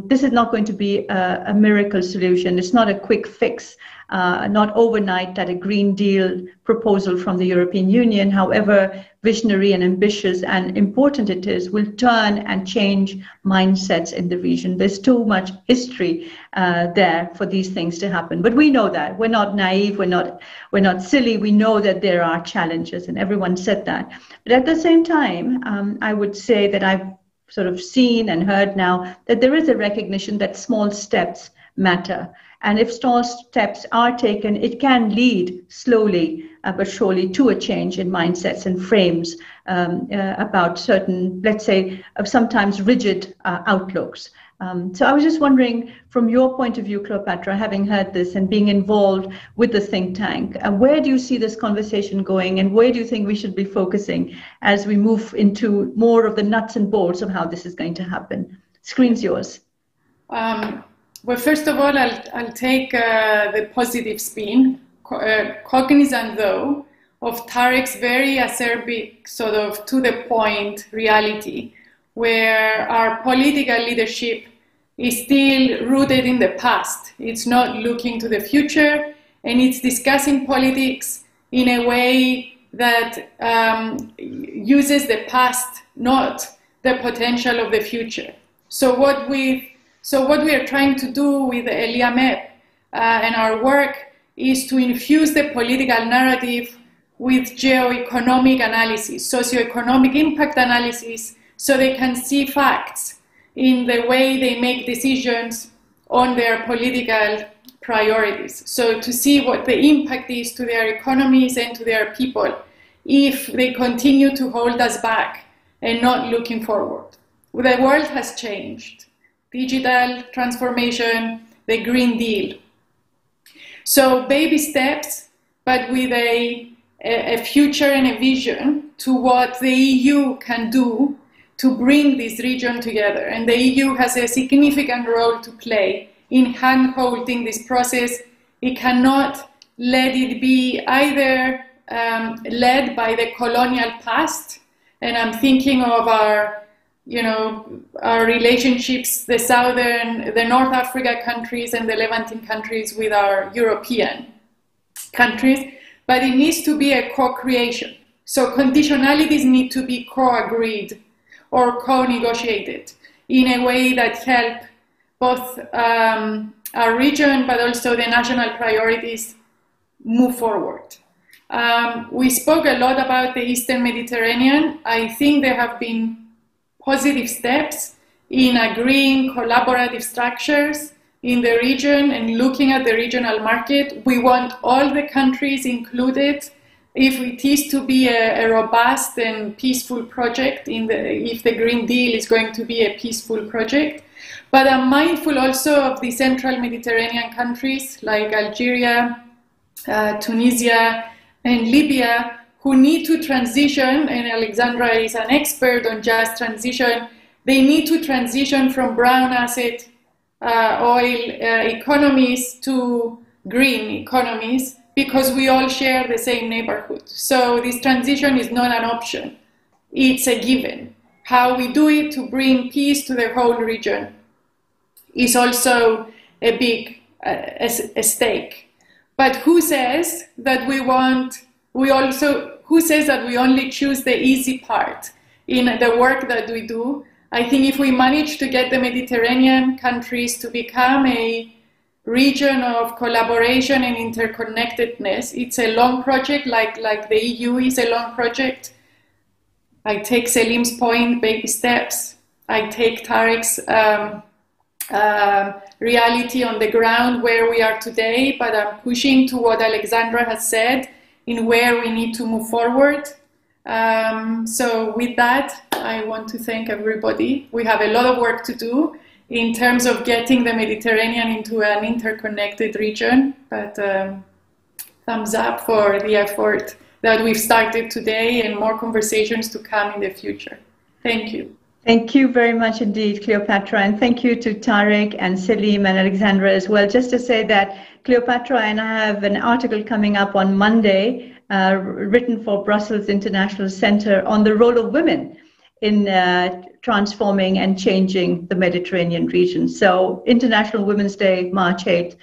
this is not going to be a miracle solution. It's not a quick fix, not overnight that a Green Deal proposal from the European Union, however visionary and ambitious and important it is, will turn and change mindsets in the region. There's too much history there for these things to happen. But we know that. We're not naive, we're not silly. We know that there are challenges, and everyone said that. But at the same time, I would say that I've sort of seen and heard now that there is a recognition that small steps matter. And if small steps are taken, it can lead slowly but surely to a change in mindsets and frames about certain, let's say, sometimes rigid outlooks. So I was just wondering, from your point of view, Cleopatra, having heard this and being involved with the think tank, where do you see this conversation going, and where do you think we should be focusing as we move into more of the nuts and bolts of how this is going to happen? Screen's yours. Well, first of all, I'll take the positive spin, cognizant though of Tarek's very acerbic, sort of to the point reality, where our political leadership is still rooted in the past. It's not looking to the future, and it's discussing politics in a way that uses the past, not the potential of the future. So what we are trying to do with ELIAMEP and our work is to infuse the political narrative with geo-economic analysis, socio-economic impact analysis, so they can see facts in the way they make decisions on their political priorities. So to see what the impact is to their economies and to their people if they continue to hold us back and not looking forward. The world has changed. Digital transformation, the Green Deal. So baby steps, but with a future and a vision to what the EU can do to bring this region together. And the EU has a significant role to play in hand-holding this process. It cannot let it be either led by the colonial past, and I'm thinking of our relationships, the North Africa countries and the Levantine countries with our European countries, but it needs to be a co-creation. So conditionalities need to be co-agreed or co-negotiated in a way that help both our region, but also the national priorities move forward. We spoke a lot about the Eastern Mediterranean. I think there have been positive steps in agreeing collaborative structures in the region and looking at the regional market. We want all the countries included if it is to be a robust and peaceful project, if the Green Deal is going to be a peaceful project. But I'm mindful also of the Central Mediterranean countries like Algeria, Tunisia, and Libya, who need to transition, and Alexandra is an expert on just transition. They need to transition from brown asset oil economies to green economies because we all share the same neighborhood. So this transition is not an option, it's a given. How we do it to bring peace to the whole region is also a big stake. But who says that who says that we only choose the easy part in the work that we do? I think if we manage to get the Mediterranean countries to become a region of collaboration and interconnectedness, it's a long project, like the EU is a long project. I take Selim's point, baby steps. I take Tarek's reality on the ground where we are today, but I'm pushing to what Alexandra has said in where we need to move forward. So with that, I want to thank everybody. We have a lot of work to do in terms of getting the Mediterranean into an interconnected region, but thumbs up for the effort that we've started today and more conversations to come in the future. Thank you. Thank you very much indeed, Cleopatra, and thank you to Tarek and Selim and Alexandra as well. Just to say that Cleopatra and I have an article coming up on Monday, written for Brussels International Center on the role of women in transforming and changing the Mediterranean region. So International Women's Day, March 8th,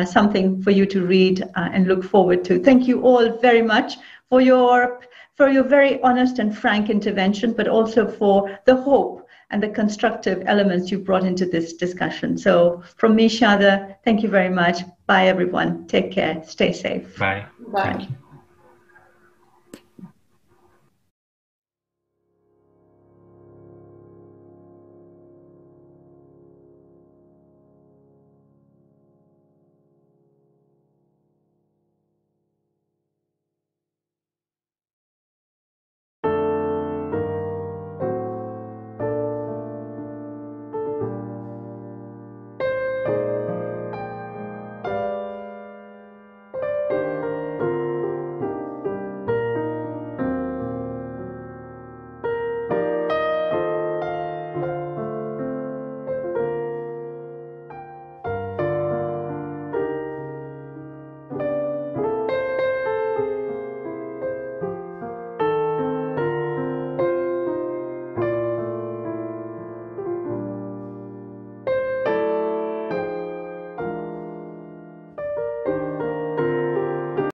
something for you to read and look forward to. Thank you all very much for your very honest and frank intervention, but also for the hope and the constructive elements you brought into this discussion. So from me, Shada, thank you very much. Bye, everyone. Take care. Stay safe. Bye. Bye.